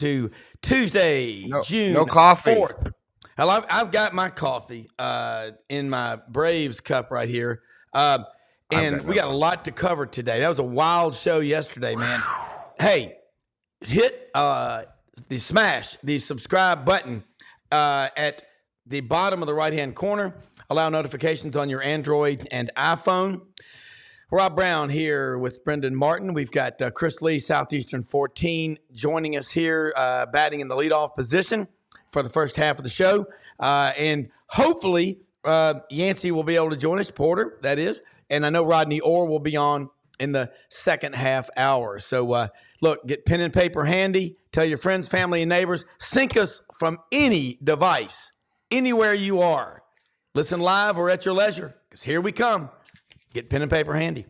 to Tuesday, No June coffee. 4th. Well, I've got my coffee in my Braves cup right here. And we got a lot to cover today. That was a wild show yesterday, man. Hey, hit the subscribe button at the bottom of the right-hand corner. Allow notifications on your Android and iPhone. Rob Browne here with Brenden Martin. We've got Chris Lee, Southeastern 14, joining us here, batting in the leadoff position for the first half of the show. And hopefully Yancey will be able to join us, Porter, that is. And I know Rodney Orr will be on in the second half hour. So, look, get pen and paper handy. Tell your friends, family, and neighbors. Sync us from any device, anywhere you are. Listen live or at your leisure, because here we come. Get pen and paper handy.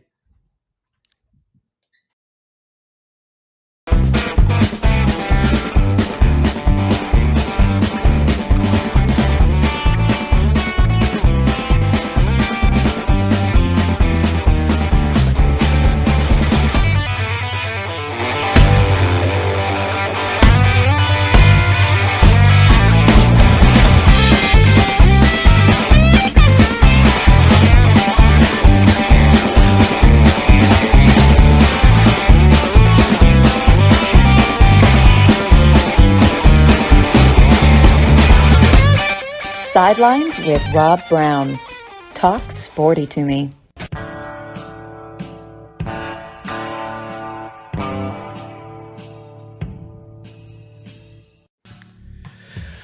Sidelines with Rob Browne. Talk sporty to me.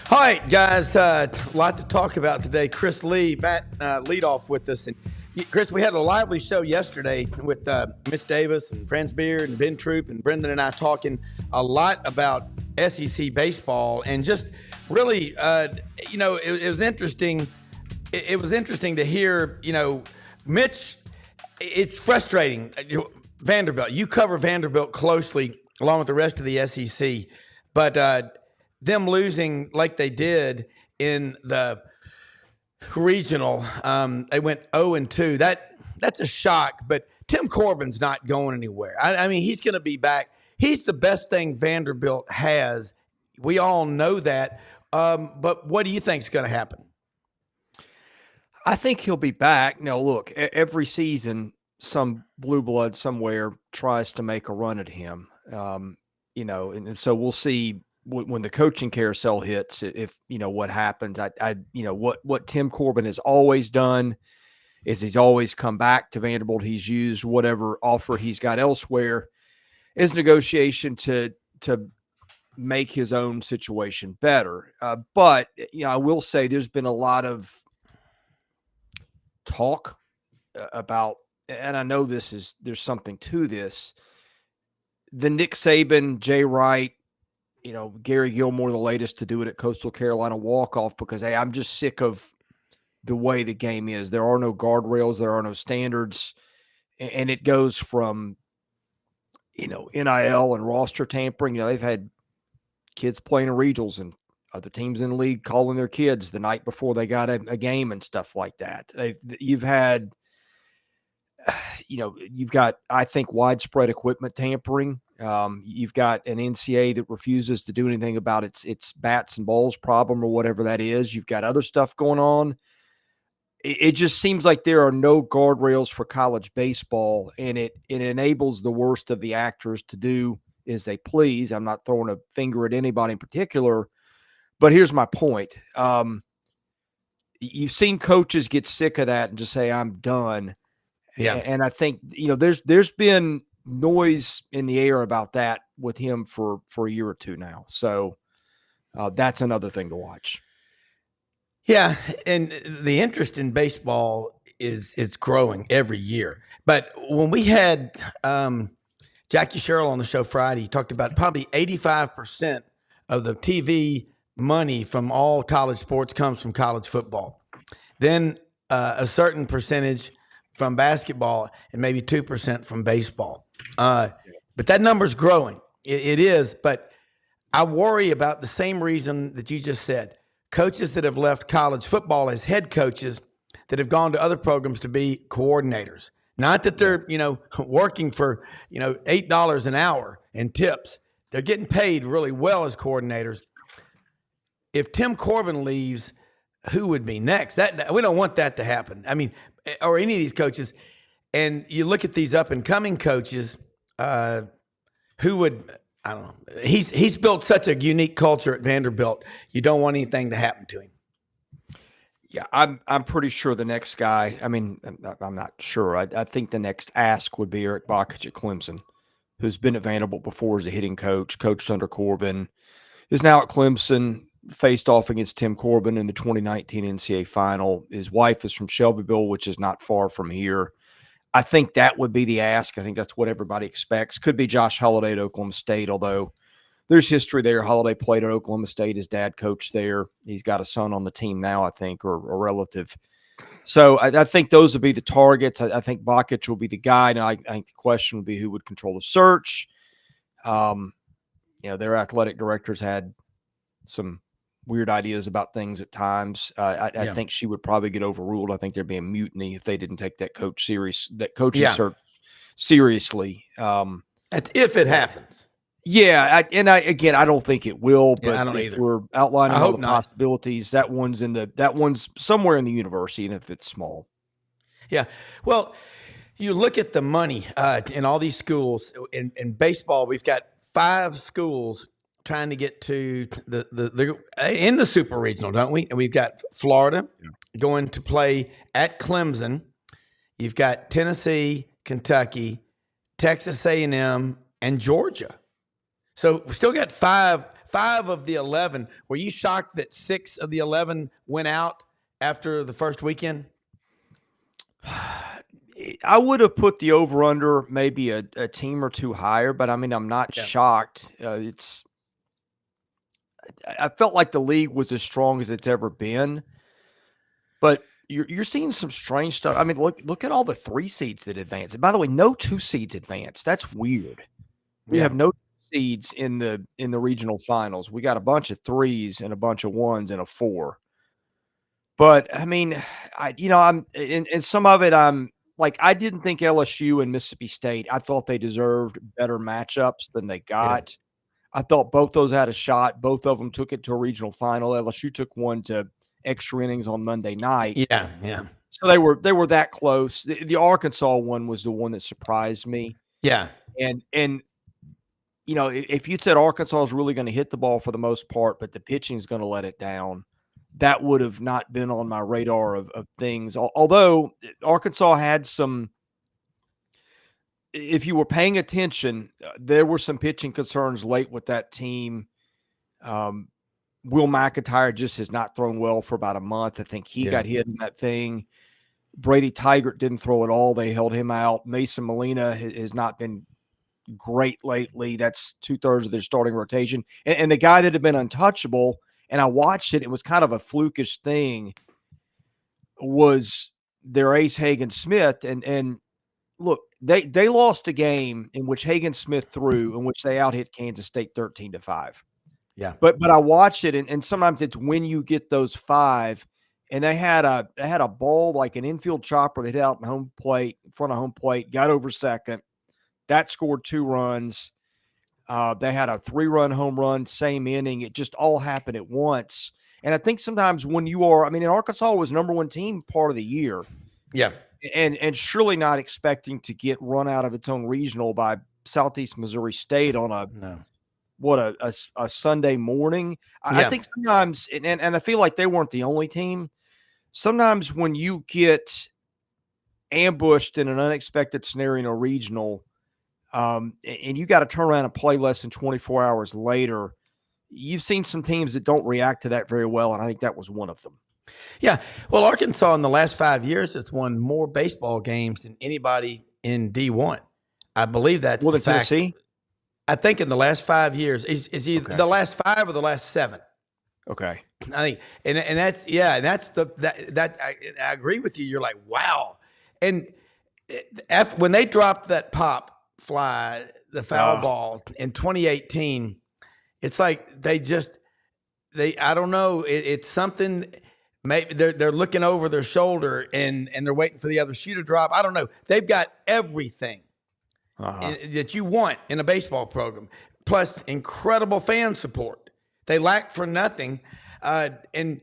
All right, guys, a lot to talk about today. Chris Lee, lead off with us. And Chris, we had a lively show yesterday with Mitch Davis and Franz Beard and Ben Troop and Brenden and I talking a lot about SEC baseball and just really, it was interesting. It was interesting to hear, Mitch, it's frustrating. Vanderbilt, you cover Vanderbilt closely along with the rest of the SEC, but them losing like they did in the regional, they went 0-2. That's a shock, but Tim Corbin's not going anywhere. I mean, he's going to be back. He's the best thing Vanderbilt has. We all know that. But what do you think is going to happen? I think he'll be back. Now, look, every season, some blue blood somewhere tries to make a run at him. And so we'll see when the coaching carousel hits, if what happens. What Tim Corbin has always done is he's always come back to Vanderbilt. He's used whatever offer he's got elsewhere as negotiation to make his own situation better. But I will say there's been a lot of talk about, and I know there's something to this, the Nick Saban, Jay Wright, Gary Gilmore, the latest to do it at Coastal Carolina walk-off, because, hey, I'm just sick of the way the game is. There are no guardrails. There are no standards. And it goes from, NIL and roster tampering. They've had kids playing in regionals and other teams in the league calling their kids the night before they got a game and stuff like that. You've got, I think, widespread equipment tampering. You've got an NCAA that refuses to do anything about its bats and balls problem or whatever that is. You've got other stuff going on. It just seems like there are no guardrails for college baseball, and it enables the worst of the actors to do as they please. I'm not throwing a finger at anybody in particular, but here's my point. You've seen coaches get sick of that and just say, I'm done. Yeah. And I think, there's been noise in the air about that with him for a year or two now. So that's another thing to watch. Yeah, and the interest in baseball is growing every year. But when we had Jackie Sherrill on the show Friday, he talked about probably 85% of the TV money from all college sports comes from college football. Then a certain percentage from basketball and maybe 2% from baseball. But that number's growing. It is, but I worry about the same reason that you just said. Coaches that have left college football as head coaches that have gone to other programs to be coordinators. Not that they're, working for, $8 an hour in tips. they're getting paid really well as coordinators. If Tim Corbin leaves, who would be next? That we don't want that to happen. I mean, or any of these coaches. And you look at these up and coming coaches, who would, I don't know. He's built such a unique culture at Vanderbilt. You don't want anything to happen to him. Yeah, I'm pretty sure the next guy. I mean, I'm not sure. I think the next ask would be Eric Bakich at Clemson, who's been at Vanderbilt before as a hitting coach, coached under Corbin, is now at Clemson. Faced off against Tim Corbin in the 2019 NCAA final. His wife is from Shelbyville, which is not far from here. I think that would be the ask. I think that's what everybody expects. Could be Josh Holliday at Oklahoma State, although there's history there. Holliday played at Oklahoma State. His dad coached there. He's got a son on the team now, I think, or a relative. So I think those would be the targets. I think Bakich will be the guy. Now, I think the question would be who would control the search. Their athletic directors had some weird ideas about things at times. I think she would probably get overruled. I think there'd be a mutiny if they didn't take that coaching search seriously. That's if it happens. Yeah, I don't think it will. But I don't either. We're outlining all the not. possibilities. That one's somewhere in the university, and if it's small. Yeah. Well, you look at the money in all these schools. In baseball, we've got 5 schools trying to get to the in the super regional, don't we? And we've got Florida going to play at Clemson. You've got Tennessee, Kentucky, Texas A&M, and Georgia. So we still got 5 of the 11. Were you shocked that 6 of the 11 went out after the first weekend? I would have put the over-under maybe a team or two higher, but I mean, I'm not shocked. I felt like the league was as strong as it's ever been, but you're seeing some strange stuff. I mean, look at all the 3 seeds that advance. And by the way, no 2 seeds advance. That's weird. We have no seeds in the regional finals. We got a bunch of 3s and a bunch of 1s and a 4. But I mean, I'm in some of it. I'm like, I didn't think LSU and Mississippi State. I thought they deserved better matchups than they got. Yeah. I thought both those had a shot. Both of them took it to a regional final. LSU took one to extra innings on Monday night. Yeah. So they were that close. The Arkansas one was the one that surprised me. Yeah. And if you'd said Arkansas is really going to hit the ball for the most part, but the pitching is going to let it down, that would have not been on my radar of things. Although Arkansas had some, if you were paying attention, there were some pitching concerns late with that team. Will McIntyre just has not thrown well for about a month. I think he got hit in that thing. Brady Tigert didn't throw at all. They held him out. Mason Molina has not been great lately. That's 2/3 of their starting rotation. And the guy that had been untouchable, and I watched it, it was kind of a flukish thing, was their ace Hagen Smith. And look, they lost a game in which Hagen Smith threw, in which they out-hit Kansas State 13-5. Yeah. But I watched it, and sometimes it's when you get those 5, and they had a ball like an infield chopper that hit out in home plate, in front of home plate, got over second. That scored 2 runs. They had a 3-run home run, same inning. It just all happened at once. And I think sometimes when you are, I mean, Arkansas was number 1 team part of the year. Yeah. And surely not expecting to get run out of its own regional by Southeast Missouri State on a Sunday morning. I think sometimes, and I feel like they weren't the only team. Sometimes when you get ambushed in an unexpected scenario in a regional, and you got to turn around and play less than 24 hours later, you've seen some teams that don't react to that very well, and I think that was one of them. Yeah. Well, Arkansas in the last 5 years has won more baseball games than anybody in D1. I believe that's more than Tennessee. I think in the last 5 years is either the last 5 or the last 7. Okay. I think, and that's that I agree with you. You're like, wow. And when they dropped that pop fly, the foul ball in 2018, it's like I don't know. It's something. Maybe they're looking over their shoulder and they're waiting for the other shoe to drop. I don't know. They've got everything that you want in a baseball program. plus incredible fan support. They lack for nothing. And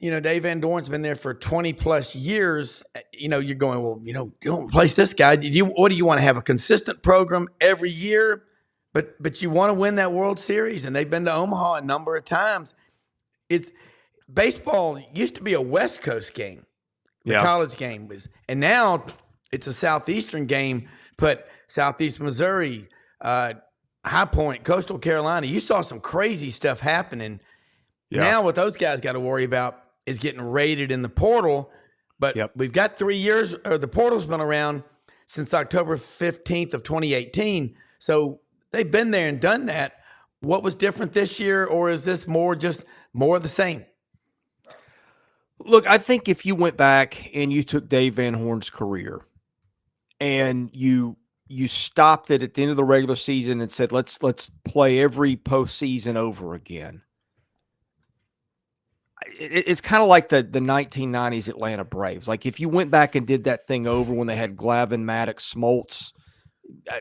Dave Van Dorn's been there for 20 plus years. You're going, well, you don't replace this guy. What do you want to have, a consistent program every year? But you want to win that World Series, and they've been to Omaha a number of times. Baseball used to be a West Coast game. The college game was, and now it's a Southeastern game. But Southeast Missouri, High Point, Coastal Carolina, you saw some crazy stuff happening. Yeah. Now what those guys got to worry about is getting rated in the portal. But we've got 3 years, or the portal's been around since October 15th of 2018. So they've been there and done that. What was different this year, or is this more of the same? Look, I think if you went back and you took Dave Van Horn's career and you stopped it at the end of the regular season and said, let's play every postseason over again. It's kind of like the 1990s Atlanta Braves. Like if you went back and did that thing over when they had Glavine, Maddox, Smoltz,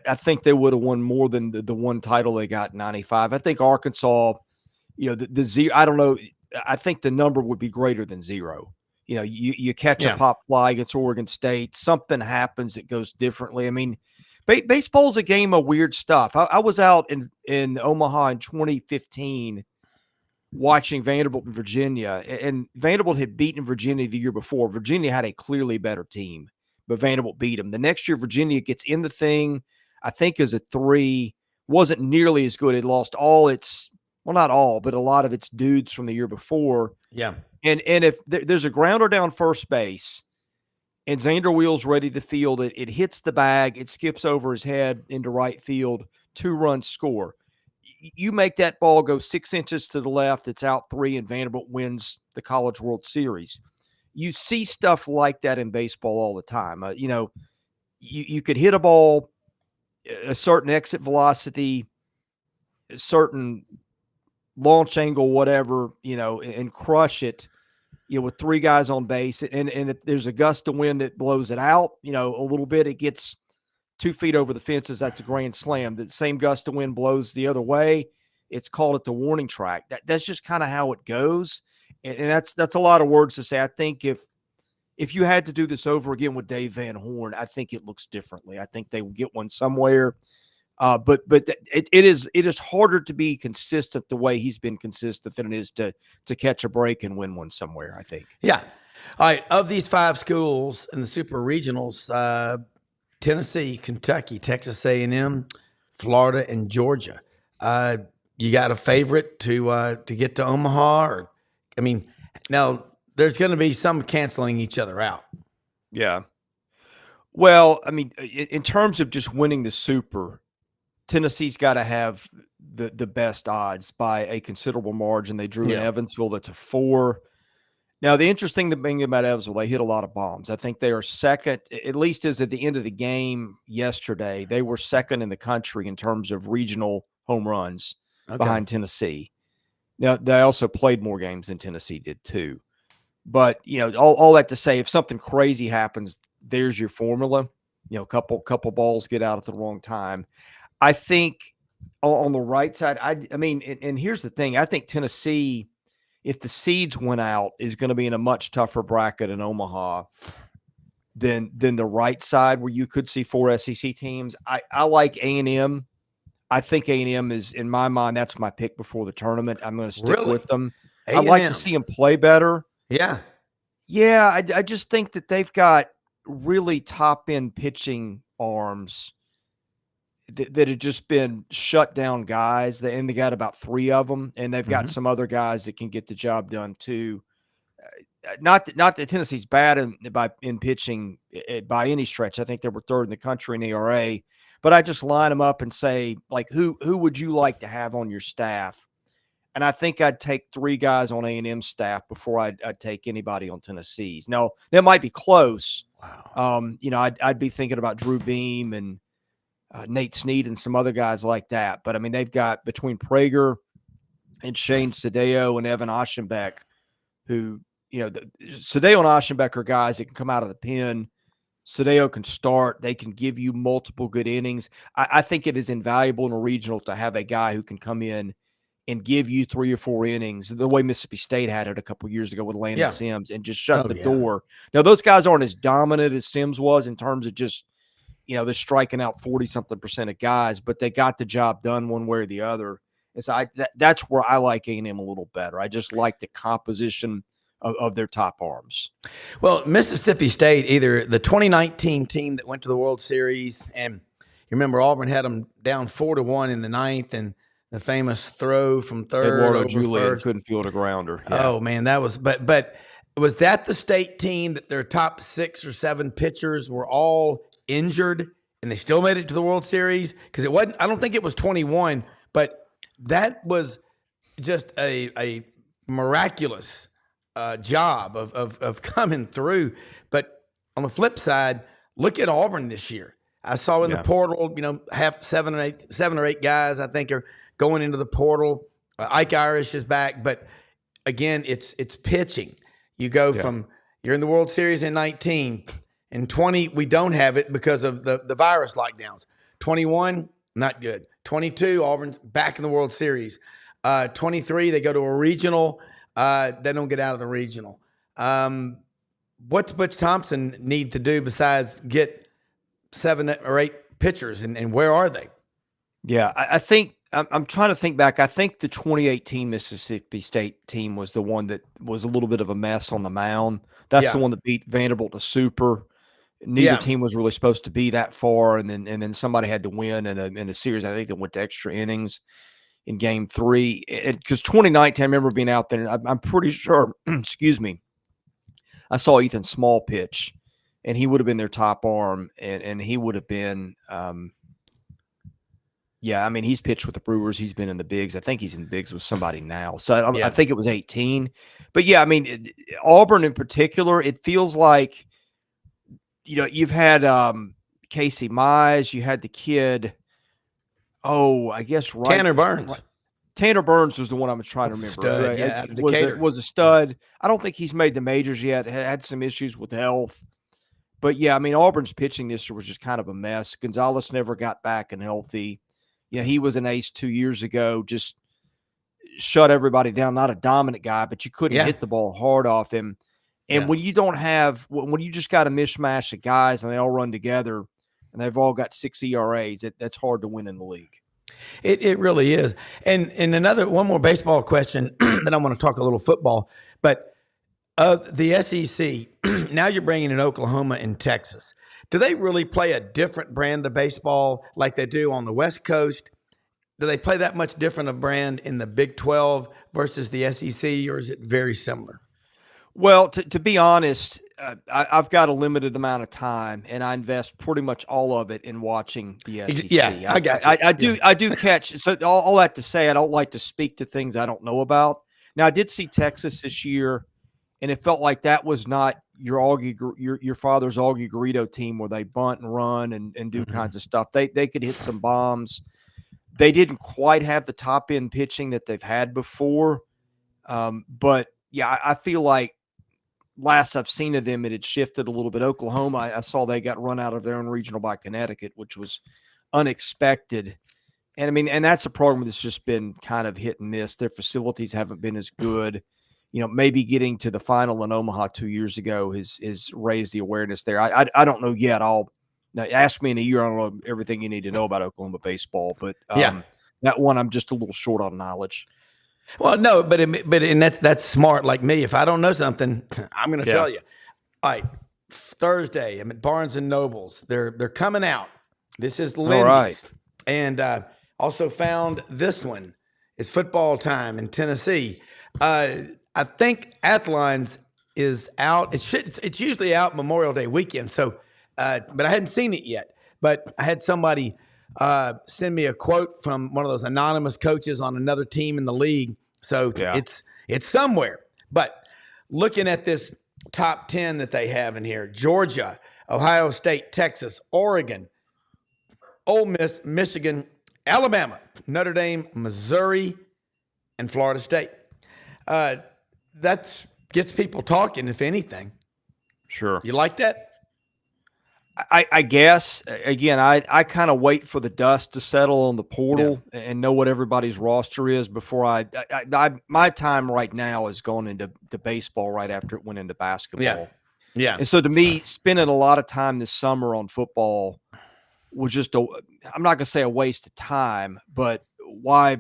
I think they would have won more than the one title they got in 95. I think Arkansas, the zero, I don't know. I think the number would be greater than 0. You catch a pop fly against Oregon State, something happens that goes differently. I mean, baseball's a game of weird stuff. I was out in Omaha in 2015 watching Vanderbilt and Virginia, and Vanderbilt had beaten Virginia the year before. Virginia had a clearly better team, but Vanderbilt beat them. The next year, Virginia gets in the thing, I think as a 3, wasn't nearly as good. It lost not all, but a lot of its dudes from the year before. Yeah. And if there's a grounder down first base and Xander Wheel's ready to field it, it hits the bag, it skips over his head into right field, 2-run score. You make that ball go 6 inches to the left, it's out 3, and Vanderbilt wins the College World Series. You see stuff like that in baseball all the time. You could hit a ball a certain exit velocity, a certain launch angle, whatever, and crush it, with 3 guys on base. And if there's a gust of wind that blows it out, a little bit, it gets 2 feet over the fences. That's a grand slam. The same gust of wind blows the other way, it's called at the warning track. That's just kind of how it goes. And that's a lot of words to say. I think if you had to do this over again with Dave Van Horn, I think it looks differently. I think they will get one somewhere. But it is harder to be consistent the way he's been consistent than it is to catch a break and win one somewhere, I think. Yeah. All right. Of these 5 schools in the super regionals, Tennessee, Kentucky, Texas A&M, Florida, and Georgia. You got a favorite to get to Omaha? Now there's going to be some canceling each other out. Yeah. Well, in terms of just winning the super, Tennessee's got to have the best odds by a considerable margin. They drew in Evansville. That's a 4. Now, the interesting thing about Evansville, they hit a lot of bombs. I think they are second, at least as at the end of the game yesterday, they were second in the country in terms of regional home runs behind Tennessee. Now, they also played more games than Tennessee did too. But, all that to say, if something crazy happens, there's your formula. A couple balls get out at the wrong time. I think on the right side, and here's the thing. I think Tennessee, if the seeds went out, is going to be in a much tougher bracket in Omaha than the right side, where you could see 4 SEC teams. I like A&M. I think A&M is, in my mind, that's my pick before the tournament. I'm going to stick with them. A&M. I'd like to see them play better. Yeah. Yeah, I just think that they've got really top-end pitching arms that have just been shut down guys, and they got about 3 of them, and they've got some other guys that can get the job done too. Not that Tennessee's bad in pitching by any stretch. I think they were 3rd in the country in ERA, but I just line them up and say, like, who would you like to have on your staff? And I think I'd take 3 guys on A&M staff before I'd take anybody on Tennessee's. Now, that might be close. Wow. I'd be thinking about Drew Beam and Nate Snead and some other guys like that. But, they've got between Prager and Shane Sadeo and Evan Oschenbeck, who, Sadeo and Oschenbeck are guys that can come out of the pen Sadeo can start. They can give you multiple good innings. I think it is invaluable in a regional to have a guy who can come in and give you 3 or 4 innings, the way Mississippi State had it a couple of years ago with Landon Sims, and just shut the door. Now, those guys aren't as dominant as Sims was in terms of just, they're striking out 40-something% of guys, but they got the job done one way or the other. And so that's where I like A&M a little better. I just like the composition of their top arms. Well, Mississippi State, either the 2019 team that went to the World Series, and you remember Auburn had them down 4-1 in the ninth, and the famous throw from third Eduardo over Julian first. Couldn't field a grounder. Yeah. Oh man, that was. But was that the State team that their top 6 or 7 pitchers were all injured and they still made it to the World Series? Because it wasn't. I don't think it was 21, but that was just a miraculous job of coming through. But on the flip side, look at Auburn this year. I saw in the portal, half 7 or 8 guys I think are going into the portal. Ike Irish is back, but again, it's pitching. You go from you're in the World Series in 19, in 20 we don't have it because of the virus lockdowns. 21 not good. 22 Auburn's back in the World Series. 23 they go to a regional. They don't get out of the regional. What's Butch Thompson need to do besides get 7 or 8 pitchers, and where are they? Yeah, I think I'm trying to think back. I think the 2018 Mississippi State team was the one that was a little bit of a mess on the mound. That's the one that beat Vanderbilt to super. Neither team was really supposed to be that far, and then somebody had to win in a series. I think that went to extra innings in Game 3. Because 2019, I remember being out there, and I'm pretty sure. Excuse me. I saw Ethan Small pitch, and he would have been their top arm, and he would have been. Yeah, I mean, he's pitched with the Brewers. He's been in the bigs. I think he's in the bigs with somebody now. So I think it was 18. But, yeah, I mean, Auburn in particular, it feels like, you've had Casey Mize. You had the kid, I guess right. Tanner Burns. Tanner Burns was the one I was trying to remember. Stud, was a stud. I don't think he's made the majors yet. Had some issues with health. But, yeah, I mean, Auburn's pitching this year was just kind of a mess. Gonzalez never got back and healthy. He was an ace 2 years ago, just shut everybody down. Not a dominant guy, but you couldn't hit the ball hard off him. And when you don't have – when you just got a mishmash of guys and they all run together and they've all got 6 ERAs, that's hard to win in the league. It really is. And one more baseball question, then I want to talk a little football. But the SEC, now you're bringing in Oklahoma and Texas. Do they really play a different brand of baseball like they do on the West Coast? Do they play that much different a brand in the Big 12 versus the SEC, or is it very similar? Well, to be honest, I've got a limited amount of time, and I invest pretty much all of it in watching the SEC. Yeah, I got you. I do catch. So all that to say, I don't like to speak to things I don't know about. Now, I did see Texas this year, and it felt like that was not your father's Augie Garrido team where they bunt and run and do kinds of stuff. They could hit some bombs. They didn't quite have the top end pitching that they've had before. But yeah, I feel like last I've seen of them, it had shifted a little bit. Oklahoma, I saw they got run out of their own regional by Connecticut, which was unexpected. And I mean, and that's a program that's just been kind of hit and miss. Their facilities haven't been as good. Maybe getting to the final in Omaha 2 years ago has raised the awareness there. I don't know yet. Now ask me in a year. I don't know everything you need to know about Oklahoma baseball, but that one I'm just a little short on knowledge. Well, no, but that's smart. Like me, if I don't know something, I'm going to tell you. All right, Thursday, I'm at Barnes and Nobles. They're coming out. This is Lindy's, right. And also found this one. It's football time in Tennessee. I think Athlon's is out. It's usually out Memorial Day weekend. So, but I hadn't seen it yet. But I had somebody send me a quote from one of those anonymous coaches on another team in the league. So it's somewhere. But looking at this top 10 that they have in here: Georgia, Ohio State, Texas, Oregon, Ole Miss, Michigan, Alabama, Notre Dame, Missouri, and Florida State. That gets people talking, if anything. Sure. You like that? I guess again, I kind of wait for the dust to settle on the portal and know what everybody's roster is before my time right now has gone into baseball right after it went into basketball. Yeah. And so to me, spending a lot of time this summer on football was just I'm not going to say a waste of time, but why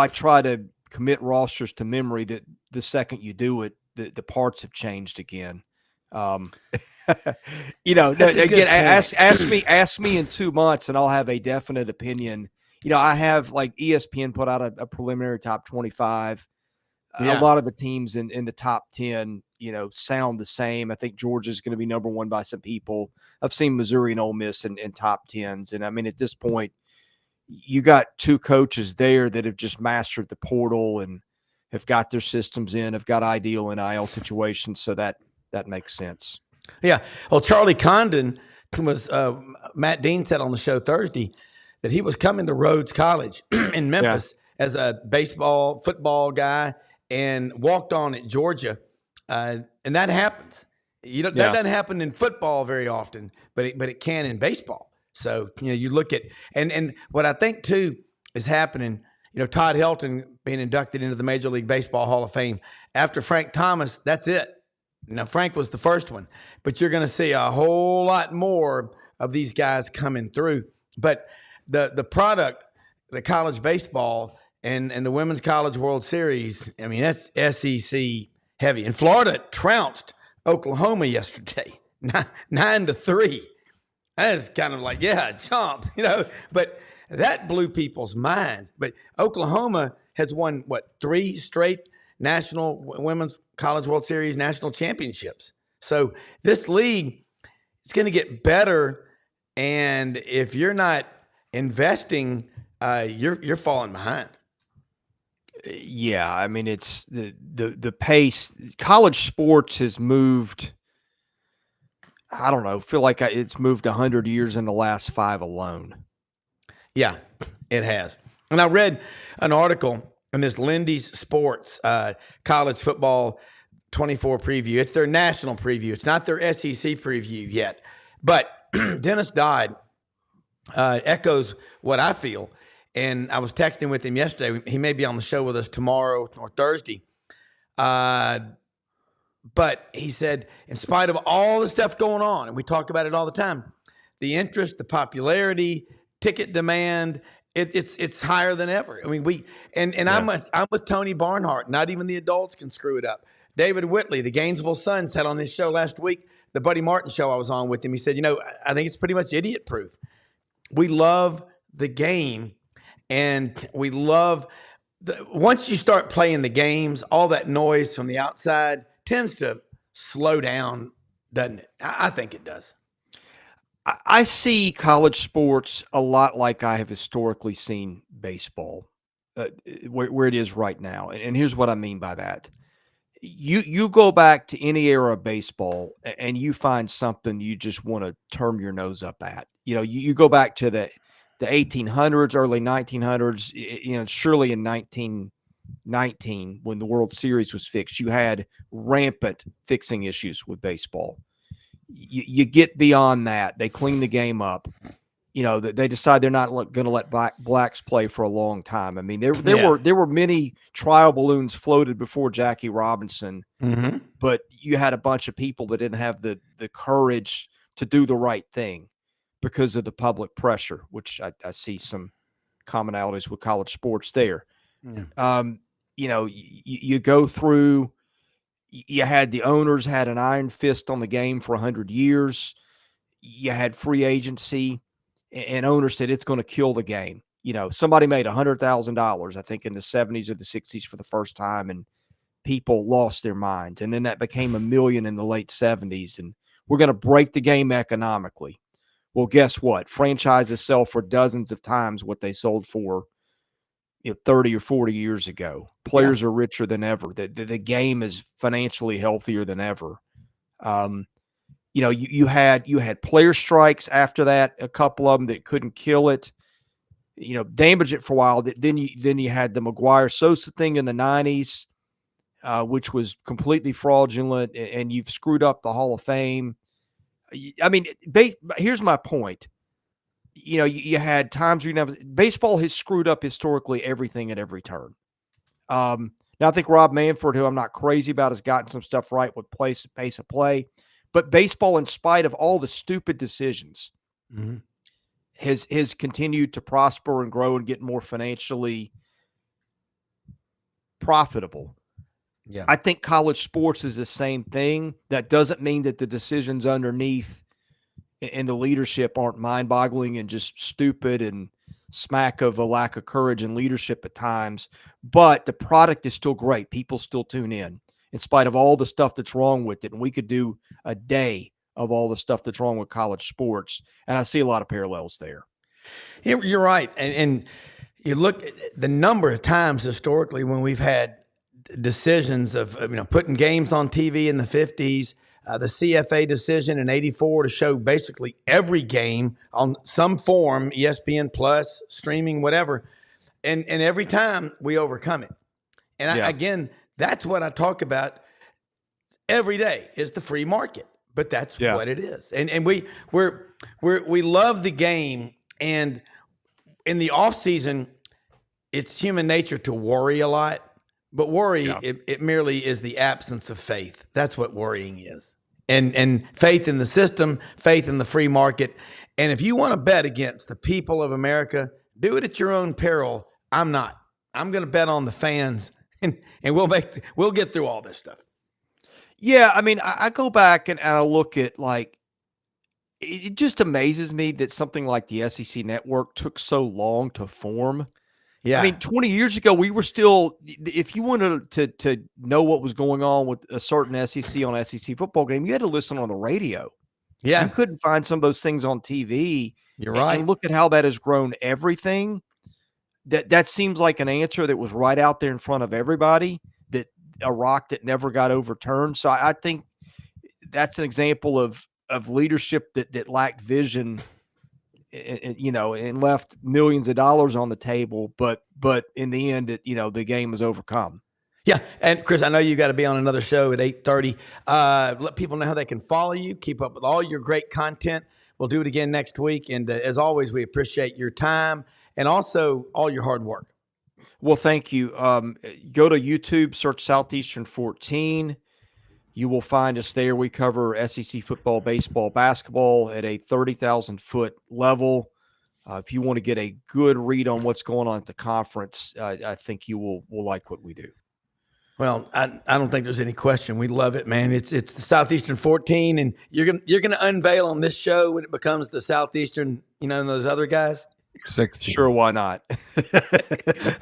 try to commit rosters to memory that the second you do it, the parts have changed again. Again, ask me in 2 months and I'll have a definite opinion. I have like ESPN put out a preliminary top 25. A lot of the teams in the top 10, sound the same. I think Georgia's going to be number one by some people. I've seen Missouri and Ole Miss in top 10s. And I mean, at this point, you got two coaches there that have just mastered the portal and have got their systems in, have got ideal NIL situations. So that makes sense. Yeah. Well, Charlie Condon was, Matt Dean said on the show Thursday that he was coming to Rhodes College in Memphis as a football guy and walked on at Georgia. And that happens. That doesn't happen in football very often, but it can in baseball. So, you look at, and what I think too is happening, Todd Helton being inducted into the Major League Baseball Hall of Fame after Frank Thomas, that's it. Now, Frank was the first one, but you're going to see a whole lot more of these guys coming through. But the product, the college baseball and the Women's College World Series, I mean, that's SEC heavy. And Florida trounced Oklahoma yesterday, 9-3. That is kind of like, chomp, but that blew people's minds. But Oklahoma has won, 3 straight national Women's College World Series national championships. So this league is going to get better. And if you're not investing, you're falling behind. Yeah. I mean, it's the pace. College sports has moved. I don't know. Feel like it's moved 100 years in the last 5 alone. Yeah, it has. And I read an article in this Lindy's Sports college football 24 preview. It's their national preview. It's not their SEC preview yet. But Dennis Dodd echoes what I feel. And I was texting with him yesterday. He may be on the show with us tomorrow or Thursday. But he said, in spite of all the stuff going on, and we talk about it all the time, the interest, the popularity, ticket demand, it's higher than ever. I mean, I'm with Tony Barnhart. Not even the adults can screw it up. David Whitley, the Gainesville Sun, said on his show last week, the Buddy Martin show I was on with him, he said, I think it's pretty much idiot proof. We love the game, and we love once you start playing the games, all that noise from the outside tends to slow down, doesn't it? I think it does. I see college sports a lot like I have historically seen baseball, where it is right now. And here's what I mean by that. You go back to any era of baseball and you find something you just want to turn your nose up at. You go back to the 1800s, early 1900s, surely in 1919 when the World Series was fixed, you had rampant fixing issues with baseball. You get beyond that. They clean the game up. They decide they're not going to let blacks play for a long time. I mean, there were many trial balloons floated before Jackie Robinson, but you had a bunch of people that didn't have the courage to do the right thing because of the public pressure, which I see some commonalities with college sports there. Yeah. You go through. You had the owners had an iron fist on the game for 100 years. You had free agency, and owners said it's going to kill the game. Somebody made $100,000, I think, in the 70s or the 60s for the first time, and people lost their minds. And then that became $1 million in the late 70s, and we're going to break the game economically. Well, guess what? Franchises sell for dozens of times what they sold for 30 or 40 years ago. Players are richer than ever. The game is financially healthier than ever. You had player strikes after that, a couple of them that couldn't kill it, damage it for a while. Then you had the McGuire Sosa thing in the 90s, which was completely fraudulent, and you've screwed up the Hall of Fame. I mean, here's my point. You had times where baseball has screwed up historically everything at every turn. Now I think Rob Manfred, who I'm not crazy about, has gotten some stuff right with pace of play, but baseball, in spite of all the stupid decisions, has continued to prosper and grow and get more financially profitable. Yeah, I think college sports is the same thing. That doesn't mean that the decisions underneath and the leadership aren't mind-boggling and just stupid and smack of a lack of courage and leadership at times, but the product is still great. People still tune in spite of all the stuff that's wrong with it. And we could do a day of all the stuff that's wrong with college sports. And I see a lot of parallels there. You're right. And you look at the number of times historically when we've had decisions of putting games on TV in the 50s, the CFA decision in '84 to show basically every game on some form, ESPN Plus, streaming, whatever. And every time we overcome it. And again, that's what I talk about every day is the free market. But that's what it is. And we love the game. And in the off season, it's human nature to worry a lot. But worry, it merely is the absence of faith. That's what worrying is. And faith in the system, faith in the free market. And if you want to bet against the people of America, do it at your own peril. I'm not. I'm going to bet on the fans, and we'll get through all this stuff. Yeah, I mean, I go back and I look at, like, it just amazes me that something like the SEC network took so long to form. Yeah. I mean, 20 years ago, we were still, if you wanted to know what was going on with a certain SEC on SEC football game, you had to listen on the radio. Yeah. You couldn't find some of those things on TV. You're right. And look at how that has grown everything. That seems like an answer that was right out there in front of everybody, that a rock that never got overturned. So I think that's an example of leadership that lacked vision, and left millions of dollars on the table, but in the end, the game was overcome. Yeah. And Chris, I know you got to be on another show at 8:30. Let people know how they can follow you, keep up with all your great content. We'll do it again next week. And as always, we appreciate your time and also all your hard work. Well, thank you. Go to YouTube, search Southeastern 14. You will find us there. We cover SEC football, baseball, basketball at a 30,000-foot level. If you want to get a good read on what's going on at the conference, I think you will like what we do. Well, I don't think there's any question. We love it, man. It's the Southeastern 14, and you're gonna unveil on this show when it becomes the Southeastern, and those other guys. 16. Sure, why not?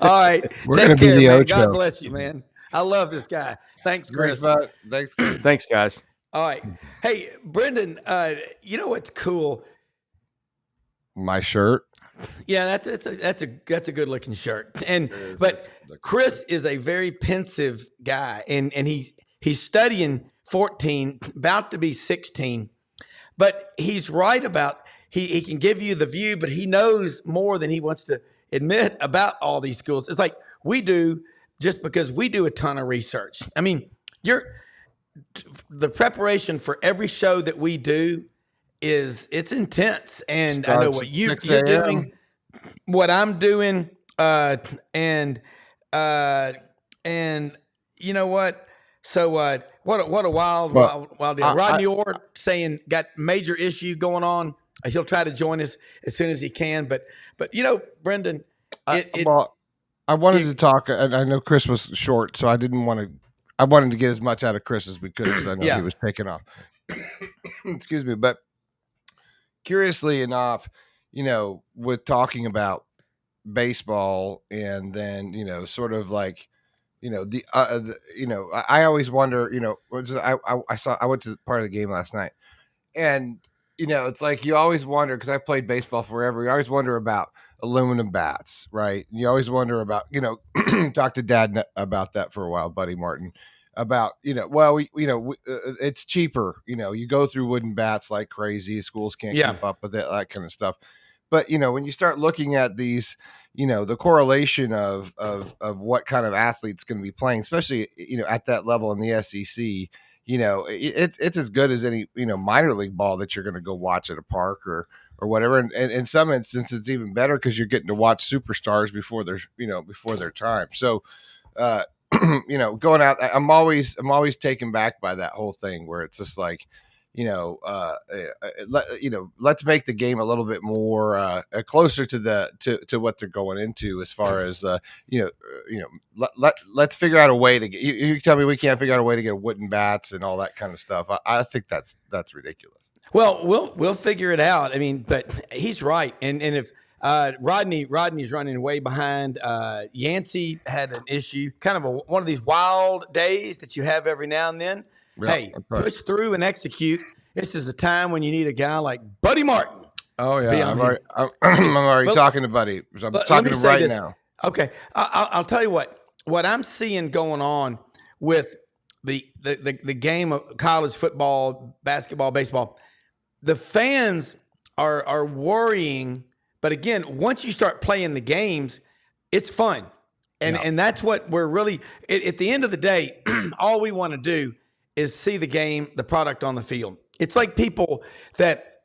All right, we're take gonna care, be the man. Ocho. God bless you, man. I love this guy. Thanks, Chris. Thanks, Chris. Thanks, guys. All right, hey, Brenden. You know what's cool? My shirt. Yeah, that's a good looking shirt. But Chris is a very pensive guy, and he's studying 14, about to be 16. But he's right about he can give you the view, but he knows more than he wants to admit about all these schools. It's like we do, just because we do a ton of research. I mean, the preparation for every show that we do it's intense, and I know what you're doing, what I'm doing, and you know what? So what a wild deal. Rodney Orr saying got major issue going on. He'll try to join us as soon as he can, but Brenden, I wanted to talk, and I know Chris was short, so I wanted to get as much out of Chris as we could, because I know he was taking off. Excuse me, but curiously enough, with talking about baseball, and then sort of like, I always wonder, I went to part of the game last night, and it's like you always wonder, because I played baseball forever. You always wonder about aluminum bats, right? You always wonder about, talk to Dad about that for a while, Buddy Martin, about, it's cheaper. You go through wooden bats like crazy. Schools can't keep up with it, that kind of stuff. But, when you start looking at these, the correlation of what kind of athletes going to be playing, especially, at that level in the SEC, it's as good as any, minor league ball that you're going to go watch at a park or whatever. And in some instances, it's even better because you're getting to watch superstars before their time. So, going out, I'm always taken back by that whole thing where it's just like, let's make the game a little bit more closer to what they're going into as far as let's figure out a way to get. You tell me we can't figure out a way to get wooden bats and all that kind of stuff. I think that's ridiculous. Well, we'll figure it out. I mean, but he's right, and if Rodney's running way behind. Yancey had an issue, kind of one of these wild days that you have every now and then. Yeah, hey, push through and execute. This is a time when you need a guy like Buddy Martin. Oh yeah, I'm already talking to Buddy. I'm talking to him right now. Okay, I'll tell you what I'm seeing going on with the game of college football, basketball, baseball. The fans are worrying, but again, once you start playing the games, it's fun, and that's what we're really. At the end of the day, all we want to do is see the game, the product on the field. It's like people that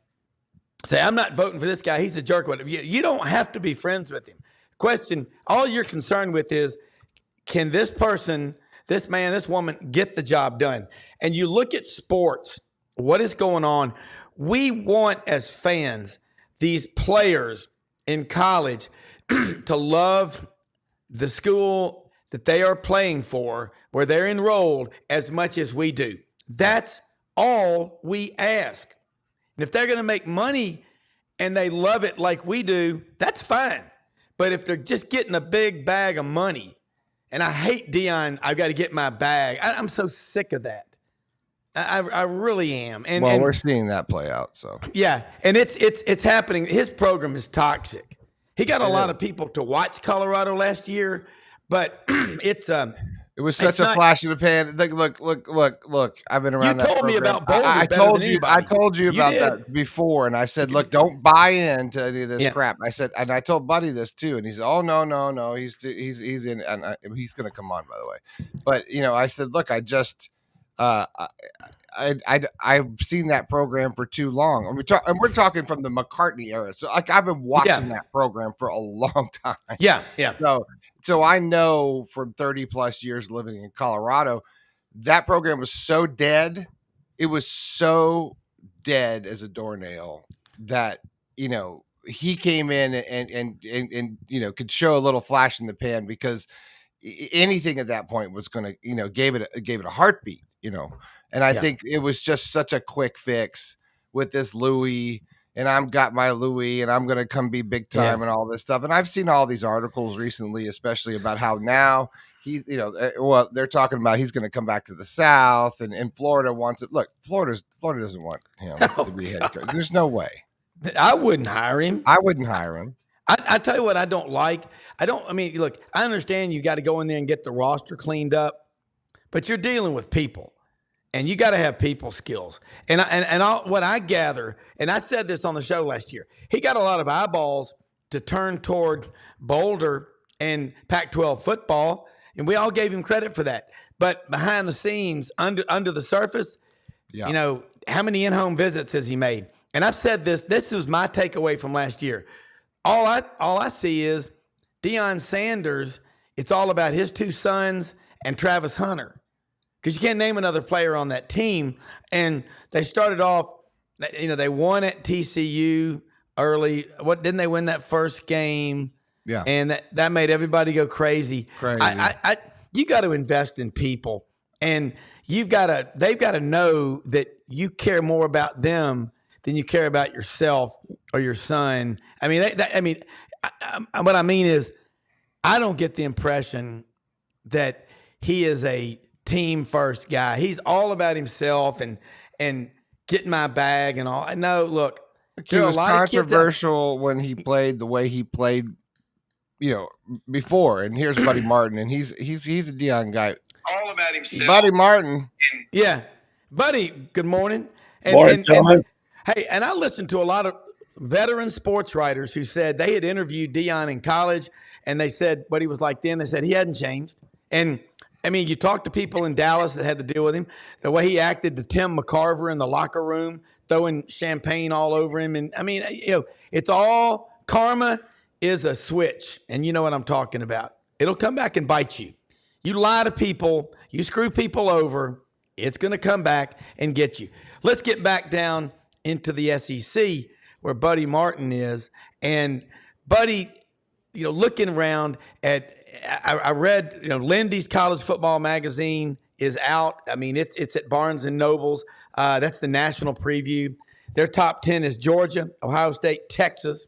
say, I'm not voting for this guy, he's a jerk. You don't have to be friends with him. Question, all you're concerned with is, can this person, this man, this woman get the job done? And you look at sports, what is going on? We want, as fans, these players in college to love the school that they are playing for, where they're enrolled, as much as we do. That's all we ask. And if they're going to make money and they love it like we do, that's fine. But if they're just getting a big bag of money, and I hate Deion, I've got to get my bag. I'm so sick of that. I really am. And we're seeing that play out. So yeah, and it's happening. His program is toxic. He got a lot of people to watch Colorado last year. But it was such a flash in the pan. Look. I've been around. You told me about Boulder. I told you about that before, and I said, look, don't buy into any of this crap. I said, and I told Buddy this too, and he said, oh no, he's in, and he's going to come on, by the way. But I said, look, I just. I've seen that program for too long. And we're talking from the McCartney era. So I've been watching that program for a long time. Yeah. So I know from 30 plus years living in Colorado, that program was so dead. It was so dead as a doornail that, he came in and could show a little flash in the pan, because anything at that point was going to, gave it a heartbeat, and I think it was just such a quick fix with this Louis, and I've got my Louis, and I'm going to come be big time and all this stuff. And I've seen all these articles recently, especially about how now he's, they're talking about he's going to come back to the South, and Florida wants it. Look, Florida doesn't want him to be head coach. There's no way. I wouldn't hire him. I tell you what I don't like. Look, I understand you got to go in there and get the roster cleaned up, but you're dealing with people, and you got to have people skills. And what I gather, and I said this on the show last year, he got a lot of eyeballs to turn toward Boulder and Pac-12 football, and we all gave him credit for that. But behind the scenes, under the surface, how many in-home visits has he made? And I've said this. This was my takeaway from last year. All I see is Deion Sanders. It's all about his two sons and Travis Hunter, because you can't name another player on that team. And they started off, they won at TCU early. Didn't they win that first game? Yeah. And that made everybody go crazy. You got to invest in people, and they've got to know that you care more about them than you care about yourself or your son. What I mean is, I don't get the impression that he is a team first guy. He's all about himself and getting my bag and all. No, look, he was controversial when he played the way he played, before. And here's Buddy Martin, and he's a Deion guy. All about himself. Buddy Martin. Yeah. Buddy, good morning. Morning, gentlemen. Hey, and I listened to a lot of veteran sports writers who said they had interviewed Deion in college, and they said what he was like then. They said he hadn't changed. And I mean, you talk to people in Dallas that had to deal with him, the way he acted to Tim McCarver in the locker room, throwing champagne all over him. And I mean, it's all karma is a switch. And you know what I'm talking about. It'll come back and bite you. You lie to people, you screw people over, it's going to come back and get you. Let's get back down into the SEC where Buddy Martin is. And Buddy, looking around at, I read, Lindy's College Football Magazine is out. I mean, it's at Barnes and Nobles. That's the national preview. Their top 10 is Georgia, Ohio State, Texas,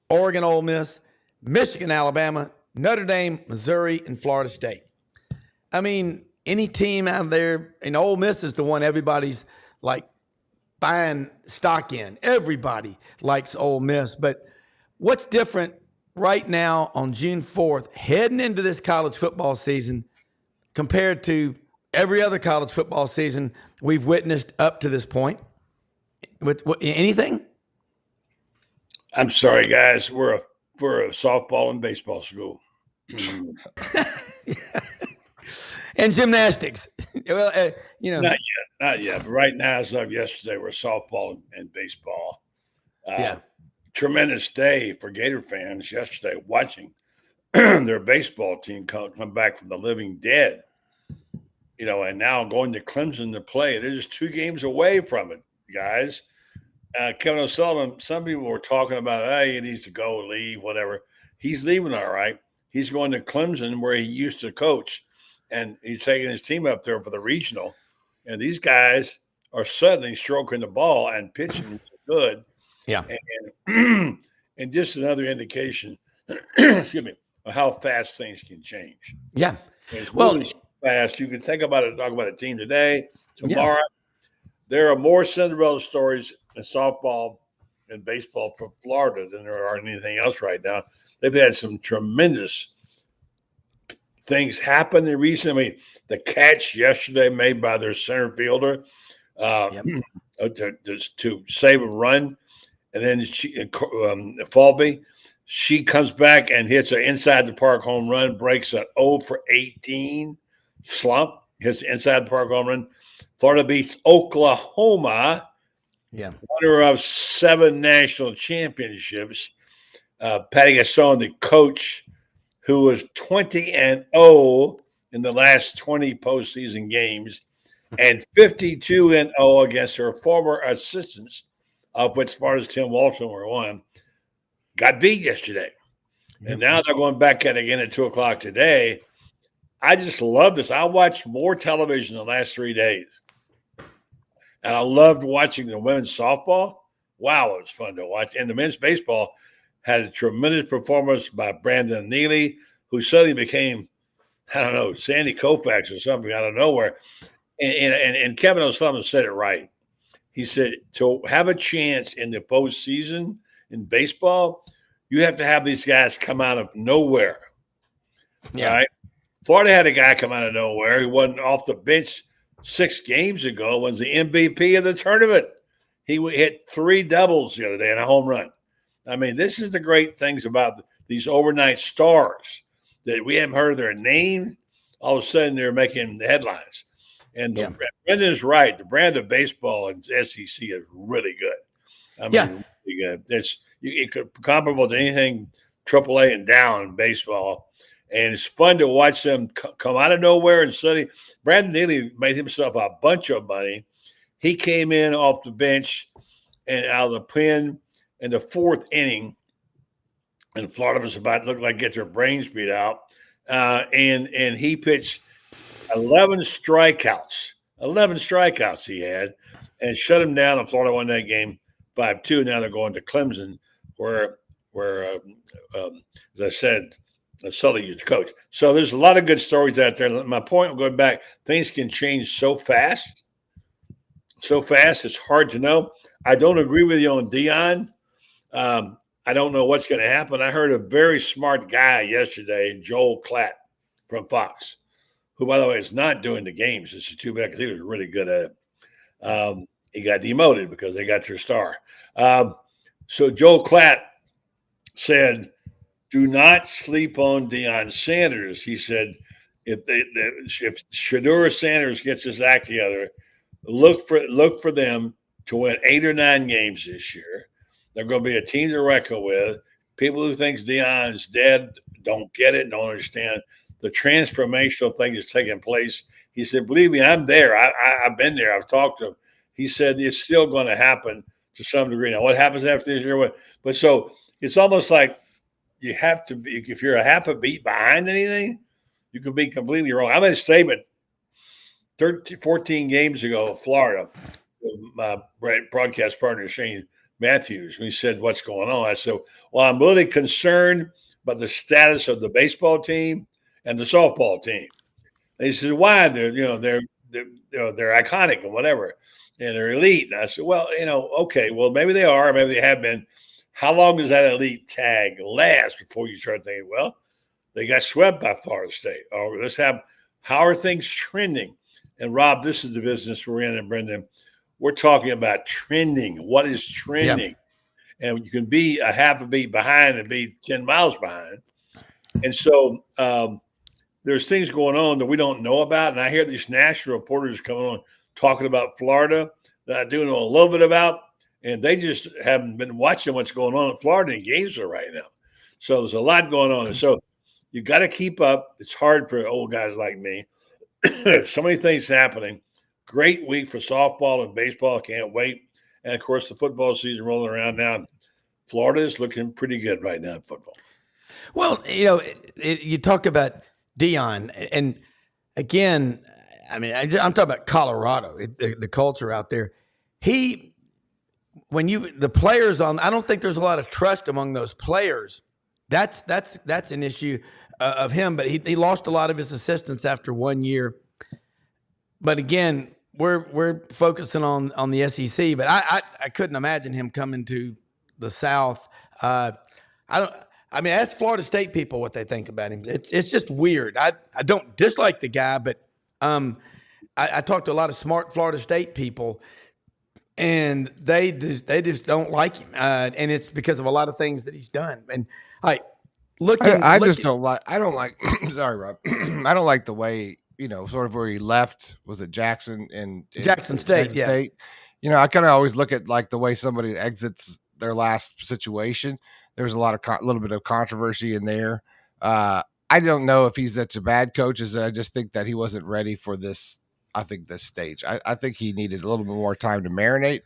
Oregon, Ole Miss, Michigan, Alabama, Notre Dame, Missouri, and Florida State. I mean, any team out there, and Ole Miss is the one everybody's like buying stock in. Everybody likes Ole Miss. But what's different right now on June 4th, heading into this college football season, compared to every other college football season we've witnessed up to this point? With anything? I'm sorry, guys. We're a softball and baseball school. And gymnastics. Well, Not yet. But right now, as of yesterday, we're softball and baseball. Tremendous day for Gator fans yesterday watching their baseball team come back from the living dead. And now going to Clemson to play. They're just 2 games away from it, guys. Kevin O'Sullivan, some people were talking about, hey, he needs to go, leave, whatever. He's leaving, all right. He's going to Clemson where he used to coach, and he's taking his team up there for the regional. And these guys are suddenly stroking the ball and pitching good. Yeah. And just another indication, excuse me, of how fast things can change. Yeah. It's really fast. You can talk about a team today, tomorrow. Yeah. There are more Cinderella stories in softball and baseball from Florida than there are anything else right now. They've had some tremendous things happen in recent. I mean, the catch yesterday made by their center fielder to save a run. And then Falby, she comes back and hits an inside the park home run, breaks an 0 for 18 slump, hits an inside the park home run. Florida beats Oklahoma, winner of 7 national championships. Patty Gaston, the coach, who was 20-0 in the last 20 postseason games, and 52-0 against her former assistants, of which Florida's Tim Walton were one, got beat yesterday. And now they're going back at it again at 2 o'clock today. I just love this. I watched more television the last 3 days. And I loved watching the women's softball. Wow, it was fun to watch. And the men's baseball had a tremendous performance by Brenden Neely, who suddenly became, Sandy Koufax or something out of nowhere. And Kevin O'Sullivan said it right. He said, to have a chance in the postseason in baseball, you have to have these guys come out of nowhere. Yeah. Right? Florida had a guy come out of nowhere. He wasn't off the bench 6 games ago, was the MVP of the tournament. He hit 3 doubles the other day and a home run. I mean, this is the great things about these overnight stars that we haven't heard their name. All of a sudden, they're making the headlines. And Brendan's right. The brand of baseball in SEC is really good. I mean, really good. It's comparable to anything AAA and down in baseball. And it's fun to watch them come out of nowhere and suddenly Brenden Neely made himself a bunch of money. He came in off the bench and out of the pen in the 4th inning, and Florida was about to look like get their brains beat out. And he pitched 11 strikeouts. 11 strikeouts he had, and shut him down. And Florida won that game 5-2. Now they're going to Clemson, where as I said, Sully used to coach. So there's a lot of good stories out there. My point, going back, things can change so fast. So fast, it's hard to know. I don't agree with you on Deion. I don't know what's going to happen. I heard a very smart guy yesterday, Joel Klatt from Fox, who, by the way, is not doing the games. It's too bad because he was really good at it. He got demoted because they got their star. So Joel Klatt said, do not sleep on Deion Sanders. He said, if Shedeur Sanders gets his act together, look for them to win 8 or 9 games this year. They're going to be a team to reckon with. People who think Deion is dead don't get it, don't understand the transformational thing that's taking place. He said, "Believe me, I'm there. I've been there. I've talked to him." He said it's still going to happen to some degree. Now, what happens after this year? But so it's almost like you have to be. If you're a half a beat behind anything, you can be completely wrong. I made a statement 14 games ago, Florida, my broadcast partner, Shane Matthews. We said, "What's going on?" I said, "Well, I'm really concerned about the status of the baseball team and the softball team." And he said, "Why? They're iconic and whatever, and they're elite." And I said, "Well, okay, well, maybe they are, maybe they have been. How long does that elite tag last before you start thinking, well, they got swept by Florida State, or how are things trending?" And Rob, this is the business we're in, and Brenden, we're talking about trending. What is trending? Yeah. And you can be a half a beat behind and be 10 miles behind. And so there's things going on that we don't know about. And I hear these national reporters coming on talking about Florida that I do know a little bit about. And they just haven't been watching what's going on in Florida and Gainesville right now. So there's a lot going on. And so you got to keep up. It's hard for old guys like me. So many things happening. Great week for softball and baseball. Can't wait. And, of course, the football season rolling around now. Florida is looking pretty good right now in football. Well, you talk about Deion. And, again, I mean, I'm talking about Colorado, the culture out there. The players I don't think there's a lot of trust among those players. That's an issue of him, but he lost a lot of his assistants after 1 year. But again, we're focusing on the SEC, but I couldn't imagine him coming to the South. Ask Florida State people what they think about him. It's just weird. I don't dislike the guy, but I talked to a lot of smart Florida State people, and they just don't like him, and it's because of a lot of things that he's done. And I don't like. Sorry, Rob. I don't like the way sort of where he left. Was it Jackson and Jackson State? Yeah. State. I kind of always look at like the way somebody exits their last situation. There was a little bit of controversy in there. I don't know if he's such a bad coach. I just think that he wasn't ready for this. I think this stage. I think he needed a little bit more time to marinate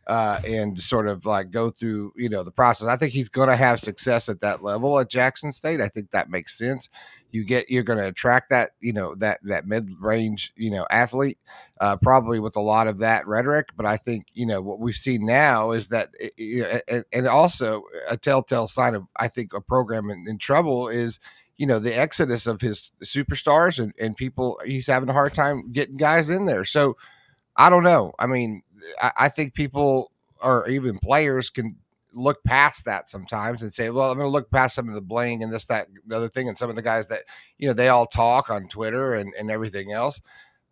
and sort of like go through, the process. I think he's going to have success at that level at Jackson State. I think that makes sense. You're going to attract that, that mid-range, athlete, probably with a lot of that rhetoric. But I think, what we've seen now is that, and also a telltale sign of, I think, a program in trouble is, the exodus of his superstars and people. He's having a hard time getting guys in there. So I don't know. I mean, I think people or even players can look past that sometimes and say, well, I'm going to look past some of the bling and this, that, the other thing. And some of the guys that, they all talk on Twitter and everything else.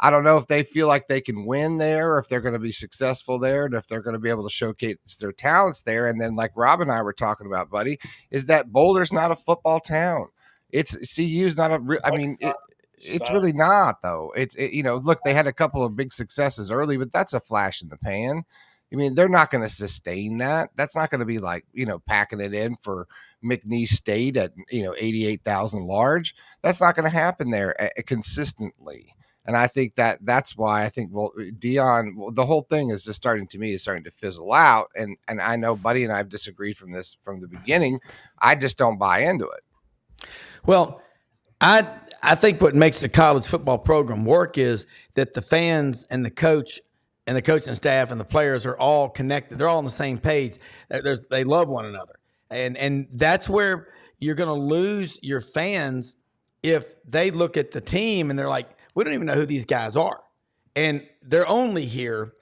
I don't know if they feel like they can win there, or if they're going to be successful there, and if they're going to be able to showcase their talents there. And then like Rob and I were talking about, buddy, is that Boulder's not a football town. CU's not it's really not, though. Look, they had a couple of big successes early, but that's a flash in the pan. I mean, they're not going to sustain that. That's not going to be like, packing it in for McNeese State at, 88,000 large. That's not going to happen there consistently. And I think that's why I think, Deion, the whole thing is just starting to fizzle out. And I know Buddy and I have disagreed from the beginning. I just don't buy into it. Well, I think what makes the college football program work is that the fans and the coach and the coaching staff and the players are all connected. They're all on the same page. They love one another. And that's where you're going to lose your fans if they look at the team and they're like, we don't even know who these guys are. And they're only here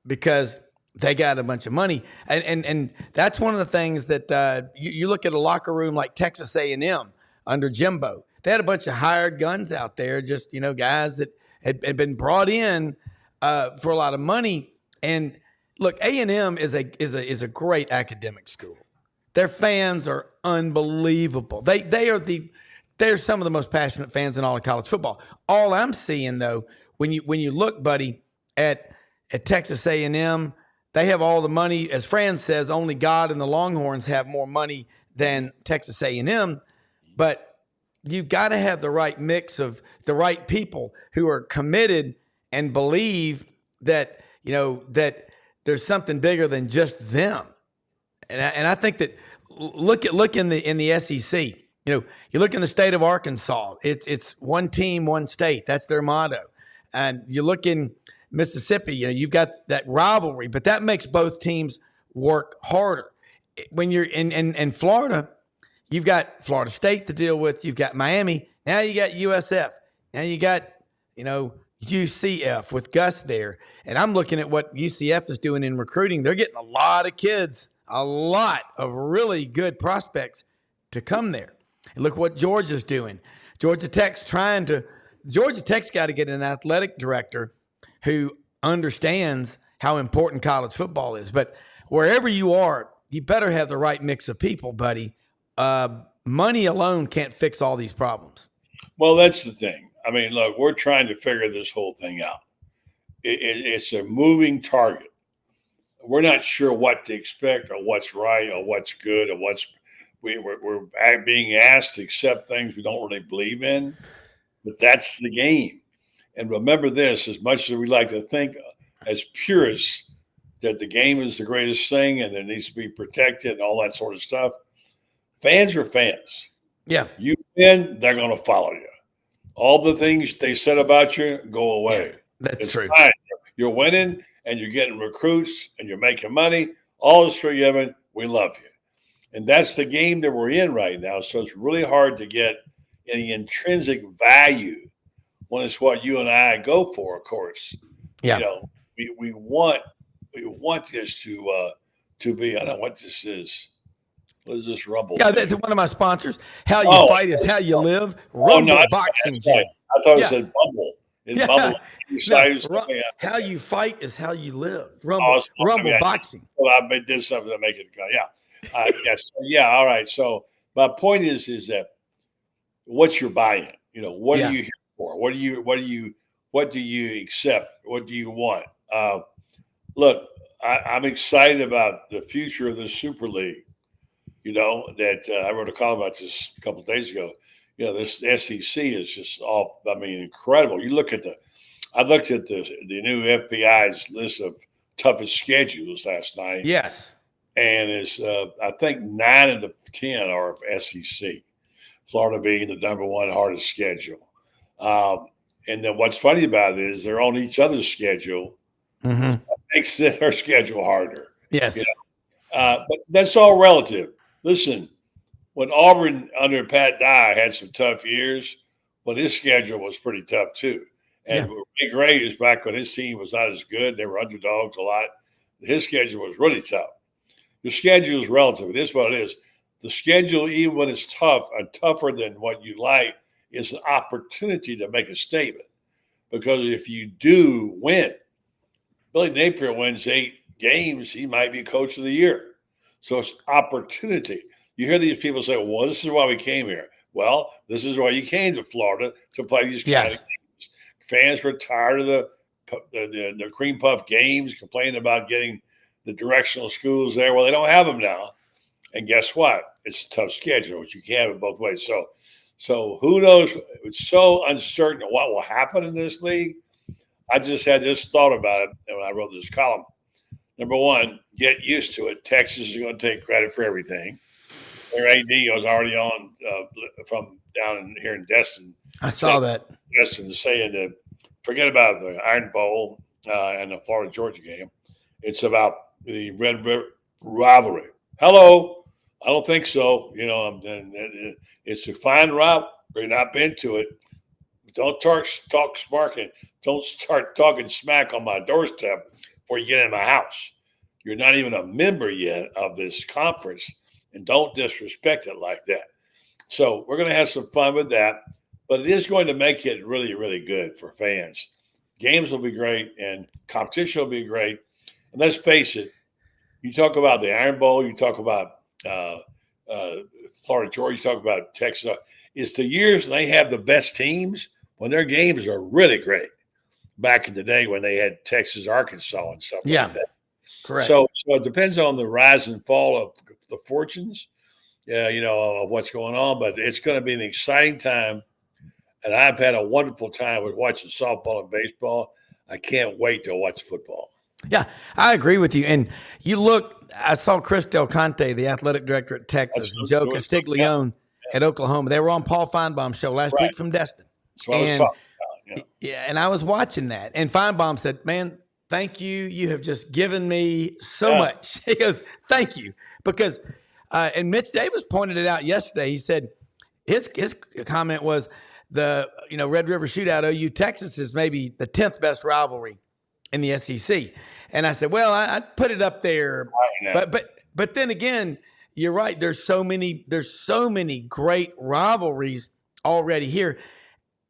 because they got a bunch of money. And that's one of the things that you look at a locker room like Texas A&M under Jimbo. They had a bunch of hired guns out there, just, guys that had been brought in for a lot of money. And look, A&M is a great academic school. Their fans are unbelievable. They are the they're some of the most passionate fans in all of college football. All I'm seeing, though, when you look, buddy, at Texas A&M, they have all the money. As Fran says, only God and the Longhorns have more money than Texas A&M. But you've got to have the right mix of the right people who are committed and believe that, that there's something bigger than just them. And I think that look in the SEC. You look in the state of Arkansas. It's one team, one state. That's their motto. And you look in Mississippi. You've got that rivalry, but that makes both teams work harder. When you're in Florida, you've got Florida State to deal with. You've got Miami. Now you got USF. Now you got UCF with Gus there. And I'm looking at what UCF is doing in recruiting. They're getting a lot of kids, a lot of really good prospects to come there. And look what Georgia's doing. Georgia Tech's got to get an athletic director who understands how important college football is. But wherever you are, you better have the right mix of people, buddy. Money alone can't fix all these problems. Well, that's the thing. I mean, look, we're trying to figure this whole thing out. It's a moving target. We're not sure what to expect or what's right or what's good or we're being asked to accept things we don't really believe in. But that's the game. And remember this, as much as we like to think as purists that the game is the greatest thing and it needs to be protected and all that sort of stuff, fans are fans. Yeah. You win, they're going to follow you. All the things they said about you go away. Yeah, that's true. Fine. You're winning and you're getting recruits and you're making money. All is forgiven. We love you. And that's the game that we're in right now. So it's really hard to get any intrinsic value when it's what you and I go for, of course. Yeah. We want this to be, I don't know what this is. What is this Rumble? Yeah, that's one of my sponsors. How you fight is how you live. Rumble Boxing Gym. I thought it said Bumble. It's Bumble. How you fight is how you live. Rumble Boxing. Well, I did something to make it go. Yeah. Yes. Yeah. All right. So my point is that what's your buy-in? What are you here for? What do you accept? What do you want? Look, I'm excited about the future of the Super League. That I wrote a column about this a couple of days ago. This SEC is just incredible. I looked at the new FBI's list of toughest schedules last night. Yes. And it's, I think 9 of the 10 are SEC, Florida being the number one hardest schedule. And then what's funny about it is they're on each other's schedule. Mm-hmm. That makes their schedule harder. Yes. But that's all relative. Listen, when Auburn under Pat Dye had some tough years, his schedule was pretty tough too. And Big Ray is back when his team was not as good. They were underdogs a lot. His schedule was really tough. Your schedule is relative. It is what it is. The schedule, even when it's tough and tougher than what you like, is an opportunity to make a statement. Because if you do win, Billy Napier wins 8 games, he might be coach of the year. So it's opportunity. You hear these people say, well, this is why we came here. Well, this is why you came to Florida to play these kind of games. Fans were tired of the cream puff games, complaining about getting the directional schools there. Well, they don't have them now. And guess what? It's a tough schedule, but you can't have it both ways. So who knows? It's so uncertain what will happen in this league. I just had this thought about it when I wrote this column. Number one, get used to it. Texas is going to take credit for everything. Their AD was already on from down here in Destin. I saw that. Destin saying that forget about the Iron Bowl and the Florida-Georgia game. It's about the Red River rivalry. Hello. I don't think so. It's a fine route. We've not been to it. Don't talk sparking. Don't start talking smack on my doorstep before you get in my house. You're not even a member yet of this conference, and don't disrespect it like that. So we're going to have some fun with that, but it is going to make it really, really good for fans. Games will be great, and competition will be great. And let's face it, you talk about the Iron Bowl, you talk about Florida, Georgia, you talk about Texas. is the years they have the best teams when their games are really great. Back in the day when they had Texas, Arkansas, and stuff like that. Correct. So it depends on the rise and fall of the fortunes, of what's going on. But it's going to be an exciting time. And I've had a wonderful time with watching softball and baseball. I can't wait to watch football. Yeah, I agree with you. And you look, I saw Chris Del Conte, the athletic director at Texas, and Joe Castiglione at Oklahoma. They were on Paul Feinbaum's show last week from Destin. That's what I was talking about. Yeah, and I was watching that. And Feinbaum said, man, thank you. You have just given me so much. He goes, thank you. Because, and Mitch Davis pointed it out yesterday. He said his comment was the Red River Shootout, OU Texas is maybe the 10th best rivalry in the SEC. And I said, well, I'd put it up there. But then again, you're right. There's so many great rivalries already here.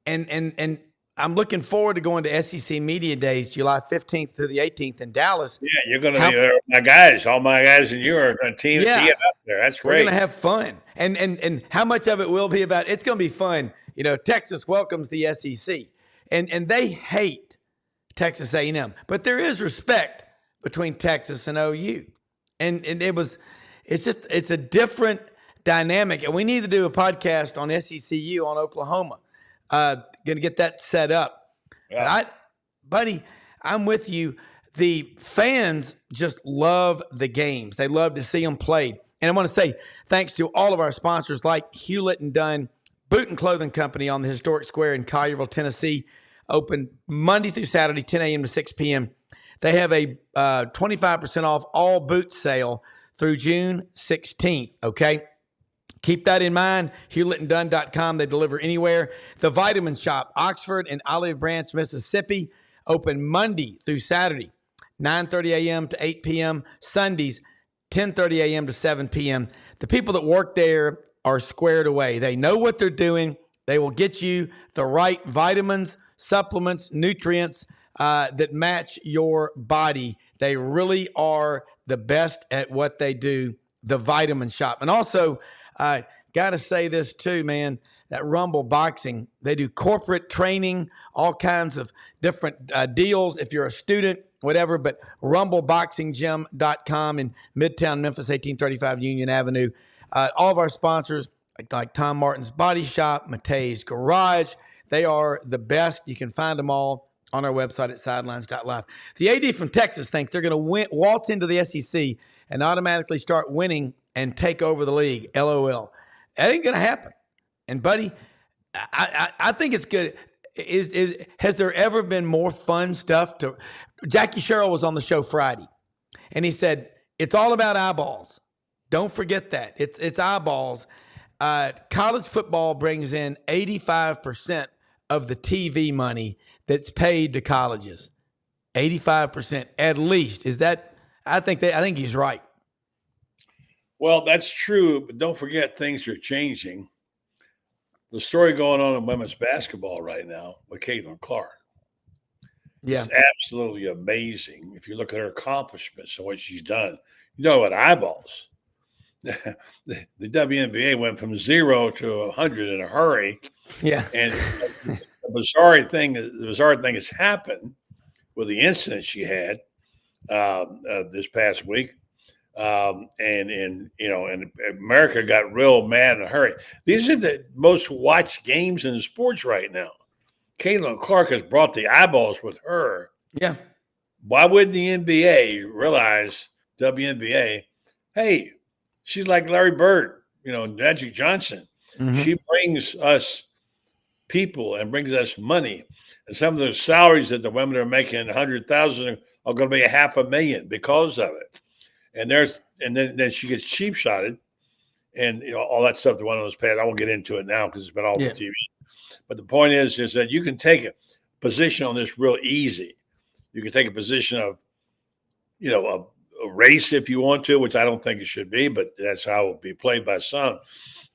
And I'm looking forward to going to SEC Media Days, July 15th through the 18th in Dallas. Yeah, you're going to be there. My guys, all my guys and you are going to team up there. That's great. We're going to have fun. And how much of it will be about, it's going to be fun. Texas welcomes the SEC. And they hate Texas A&M. But there is respect between Texas and OU. And it's a different dynamic. And we need to do a podcast on SECU on Oklahoma. Going to get that set up. Yeah. But buddy, I'm with you. The fans just love the games. They love to see them played. And I want to say thanks to all of our sponsors like Hewlett and Dunn, Boot and Clothing Company on the Historic Square in Collierville, Tennessee, open Monday through Saturday, 10 a.m. to 6 p.m. They have a 25% off all boot sale through June 16th, okay? Keep that in mind. HewlettandDunn.com. They deliver anywhere. The Vitamin Shop, Oxford and Olive Branch, Mississippi, open Monday through Saturday, 9:30 a.m. to 8 p.m. Sundays, 10:30 a.m. to 7 p.m. The people that work there are squared away. They know what they're doing. They will get you the right vitamins, supplements, nutrients that match your body. They really are the best at what they do, the Vitamin Shop. And also, got to say this too, man, that Rumble Boxing, they do corporate training, all kinds of different deals if you're a student, whatever, but rumbleboxinggym.com in Midtown Memphis, 1835 Union Avenue. All of our sponsors, like Tom Martin's Body Shop, Matei's Garage, they are the best. You can find them all on our website at sidelines.live. The AD from Texas thinks they're going to waltz into the SEC and automatically start winning and take over the league. LOL. That ain't going to happen. And, buddy, I think it's good. Has there ever been more fun stuff? Jackie Sherrill was on the show Friday, and he said, it's all about eyeballs. Don't forget that. It's eyeballs. College football brings in 85% of the TV money that's paid to colleges. 85% at least. Is that – I think he's right. Well, that's true, but don't forget things are changing. The story going on in women's basketball right now with Caitlin Clark is absolutely amazing. If you look at her accomplishments and what she's done, you know what, eyeballs. The WNBA went from 0 to 100 in a hurry. Yeah. And the bizarre thing has happened with the incident she had this past week. And America got real mad in a hurry. These are the most watched games in the sports right now. Caitlin Clark has brought the eyeballs with her. Yeah. Why wouldn't the NBA realize, WNBA, hey, she's like Larry Bird, Magic Johnson. Mm-hmm. She brings us people and brings us money. And some of the salaries that the women are making, 100,000, are going to be $500,000 because of it. And then she gets cheap shotted and all that stuff that went on his pad. I won't get into it now because it's been all over TV. But the point is that you can take a position on this real easy. You can take a position of, a race if you want to, which I don't think it should be, but that's how it will be played by some.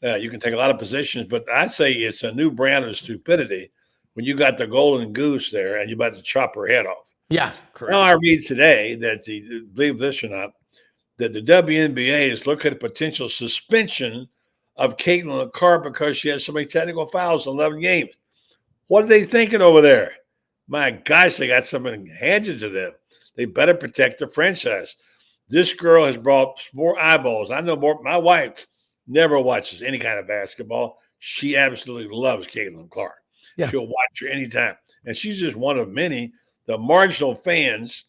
You can take a lot of positions, but I'd say it's a new brand of stupidity when you got the golden goose there and you're about to chop her head off. Yeah, correct. Now I read today that, believe this or not, that the WNBA is looking at potential suspension of Caitlin Clark because she has so many technical fouls in 11 games. What are they thinking over there? My gosh, they got something handed to them. They better protect the franchise. This girl has brought more eyeballs. I know more. My wife never watches any kind of basketball. She absolutely loves Caitlin Clark. Yeah. She'll watch her anytime. And she's just one of many. The marginal fans,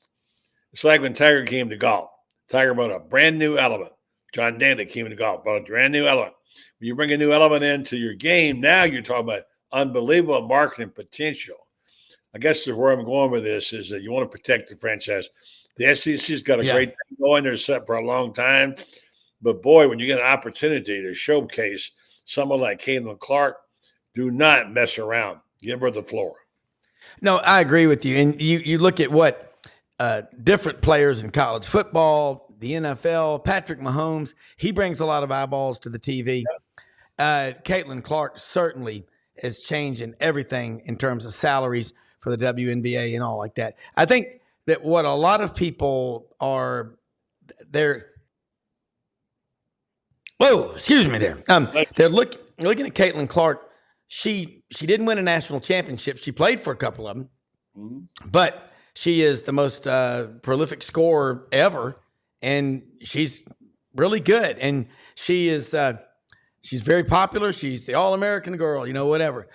it's like when Tiger came to golf. Tiger brought a brand new element. John Daly came to golf, brought a brand new element. When you bring a new element into your game, now you're talking about unbelievable marketing potential. I guess where I'm going with this is that you want to protect the franchise. The SEC's got a great thing going. They're set for a long time. But, boy, when you get an opportunity to showcase someone like Caitlin Clark, do not mess around. Give her the floor. No, I agree with you. And you look at what different players in college football, the NFL, Patrick Mahomes, he brings a lot of eyeballs to the TV. Caitlin Clark certainly is changing everything in terms of salaries for the WNBA and all like that. I think that what a lot of people are they're excuse me there. They're looking at Caitlin Clark. She didn't win a national championship. She played for a couple of them, but she is the most prolific scorer ever, and she's really good. And she is she's very popular. She's the All-American girl, whatever.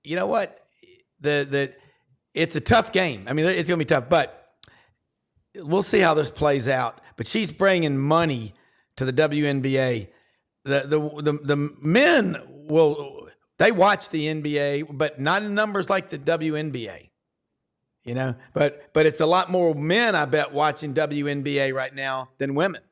You know what? It's a tough game. I mean, it's going to be tough, but we'll see how this plays out. But she's bringing money to the WNBA. The men they watch the NBA, but not in numbers like the WNBA. But it's a lot more men, I bet, watching WNBA right now than women.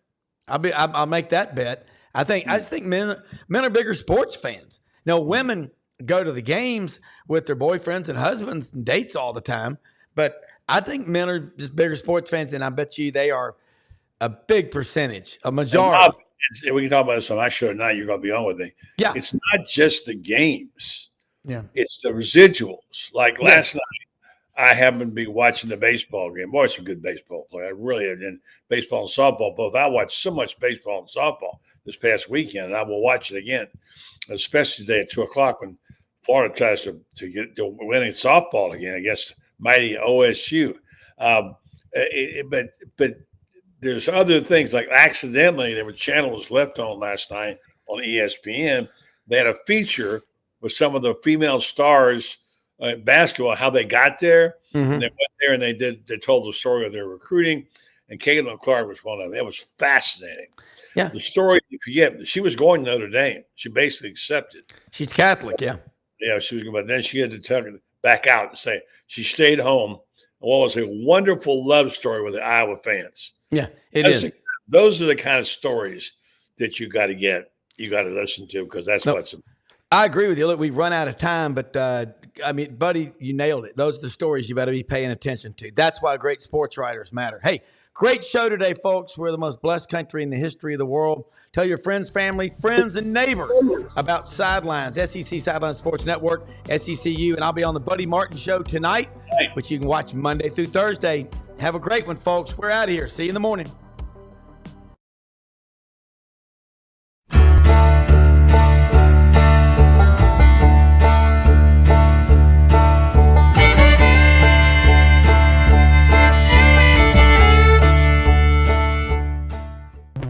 I'll make that bet. I just think men are bigger sports fans. Women go to the games with their boyfriends and husbands and dates all the time, but I think men are just bigger sports fans, and I bet you they are a big percentage, a majority. We can talk about this on my show tonight. You're going to be on with me. Yeah, it's not just the games. Yeah, it's the residuals. Like last night, I happened to be watching the baseball game. Boy, some good baseball play. I really have. And baseball and softball both. I watched so much baseball and softball this past weekend, and I will watch it again, especially today at 2:00 when Florida tries to get to winning softball again against mighty OSU. But there's other things, like accidentally there were channels left on last night on ESPN. They had a feature with some of the female stars in basketball, how they got there. Mm-hmm. And they went there and they told the story of their recruiting. And Caitlin Clark was one of them. It was fascinating. Yeah. The story, you forget, she was going to Notre Dame. She basically accepted. She's Catholic, yeah. Yeah, she was going, but then she had to tell her back out and say she stayed home. What was a wonderful love story with the Iowa fans. Yeah, it is. Those are the kind of stories that you got to get. You got to listen to, because that's what's. I agree with you. Look, we've run out of time, but buddy, you nailed it. Those are the stories you better be paying attention to. That's why great sports writers matter. Hey, great show today, folks. We're the most blessed country in the history of the world. Tell your friends, family, friends, and neighbors about Sidelines, SEC Sidelines Sports Network, SECU, and I'll be on the Buddy Martin Show tonight, which you can watch Monday through Thursday. Have a great one, folks. We're out of here. See you in the morning.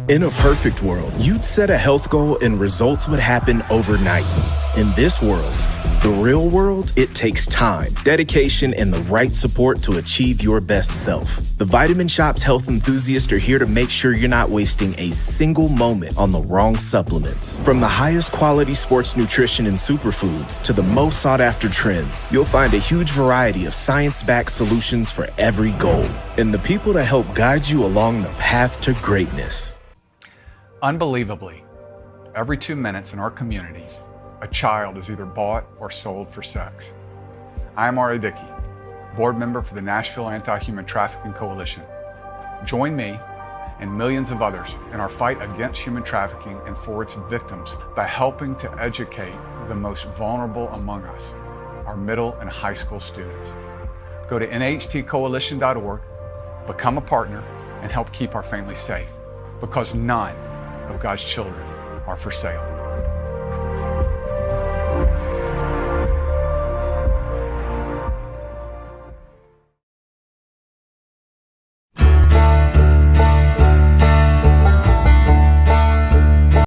In a perfect world, you'd set a health goal and results would happen overnight. In this world, the real world, it takes time, dedication, and the right support to achieve your best self. The Vitamin Shoppe health enthusiasts are here to make sure you're not wasting a single moment on the wrong supplements. From the highest quality sports nutrition and superfoods to the most sought after trends, you'll find a huge variety of science-backed solutions for every goal, and the people to help guide you along the path to greatness. Unbelievably, every 2 minutes in our communities, a child is either bought or sold for sex. I am Ari Dickey, board member for the Nashville Anti-Human Trafficking Coalition. Join me and millions of others in our fight against human trafficking and for its victims by helping to educate the most vulnerable among us, our middle and high school students. Go to nhtcoalition.org, become a partner, and help keep our families safe, because none of God's children are for sale.